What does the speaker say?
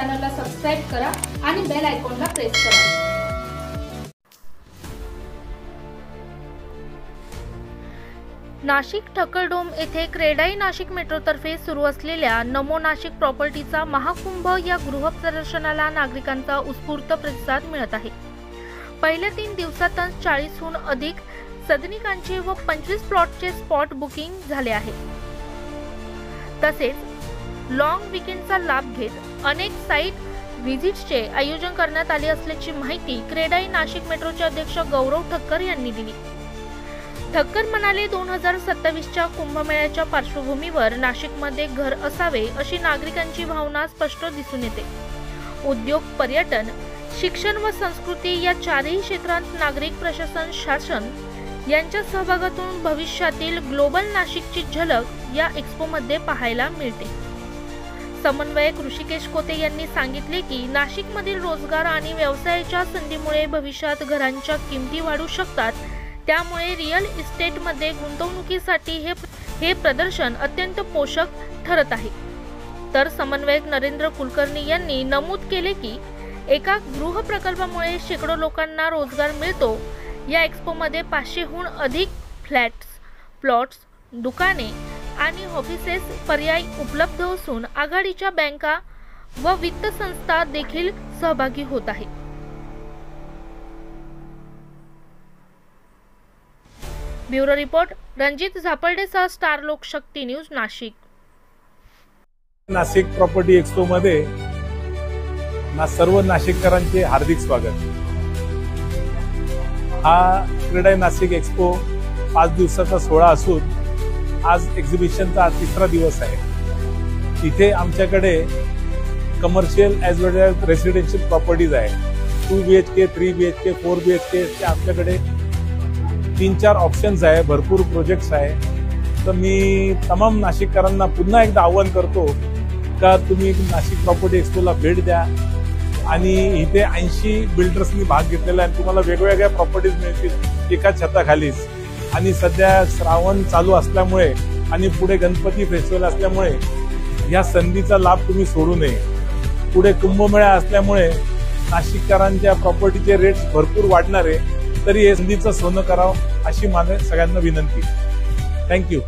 चॅनलला सबस्क्राइब करा आणि बेल आयकॉनला प्रेस करा। नाशिक ठक्करडोम येथे क्रेडाई नाशिक मेट्रोतर्फे सुरू असलेल्या नमो नाशिक प्रॉपर्टीचा महाकुंभ या गृहप्रदर्शनाला नागरिकांचा उत्स्फूर्त प्रतिसाद मिळत आहे। पहिल्या 3 दिवसातच 40हून अधिक सदनिकांचे व 25 प्लॉटचे स्पॉट बुकिंग झाले आहे। तसेच लॉंग वीकेंडचा लाभ घेत अनेक साइट व्हिजिट्सचे आयोजन करण्यात आले असल्याची माहिती क्रेडाई नाशिक मेट्रोचे अध्यक्ष गौरव ठक्कर यांनी दिली। ठक्कर म्हणाले 2027च्या कुंभमेळ्याच्या पार्श्वभूमीवर नाशिकमध्ये घर असावे अशी नागरिकांची भावना स्पष्ट दिसून येते। उद्योग, पर्यटन, शिक्षण व संस्कृती या चारही क्षेत्रात नागरिक, प्रशासन, शासन यांच्या सहभागातून भविष्यातील ग्लोबल नाशिकची झलक या एक्स्पोमध्ये पाहायला मिळते। समन्वयक ऋषिकेश कोते यांनी सांगितले की नाशिकमधील रोजगार आणि व्यवसायाच्या संधीमुळे भविष्यात घरांच्या किमती वाढू शकतात, त्यामुळे रिअल इस्टेटमध्ये गुंतवणुकीसाठी हे प्रदर्शन अत्यंत पोषक ठरत आहे। तर समन्वयक नरेंद्र कुलकर्णी यांनी नमूद केले की एका गृह प्रकल्पामुळे शेकडो लोकांना रोजगार मिळतो। या एक्स्पोमध्ये 500हून अधिक फ्लॅट्स, प्लॉट्स, दुकाने आणि ऑफिसेस पर्याय उपलब्ध असून आघाडीच्या बँका व वित्त संस्था देखील सहभागी होत आहेत। ब्युरो रिपोर्ट रणजित झापर्डेसह star Lokshakti news Nashik. Nashik property expo मध्ये सर्व नाशिककरांचे हार्दिक स्वागत। हा क्रेडाई नाशिक एक्स्पो 5 दिवसाचा सोहळा असून आज एक्झिबिशनचा 3रा दिवस आहे। इथे आमच्याकडे कमर्शियल एज वेल एज रेसिडेन्शियल प्रॉपर्टीज आहे। 2 BHK, 3 BHK, 4 BHK चे आमच्याकडे 3-4 ऑप्शन्स आहे, भरपूर प्रोजेक्ट्स आहे। तर मी तमाम नाशिककरांना पुन्हा एकदा आवाहन करतो का तुम्ही नाशिक प्रॉपर्टी एक्स्पोला भेट द्या आणि इथे 80 बिल्डर्सनी भाग घेतलेला आहे। तुम्हाला वेगवेगळ्या प्रॉपर्टीज मिळतील एका छताखालीच। आणि सध्या श्रावण चालू असल्यामुळे आणि पुढे गणपती फेस्टिवल असल्यामुळे या संधीचा लाभ तुम्ही सोडू नये। पुढे कुंभमेळा असल्यामुळे नाशिककरांच्या प्रॉपर्टीचे रेट्स भरपूर वाढणार आहे, तरी हे संधीचं सोनं करावं अशी माझी सगळ्यांना विनंती। थँक्यू।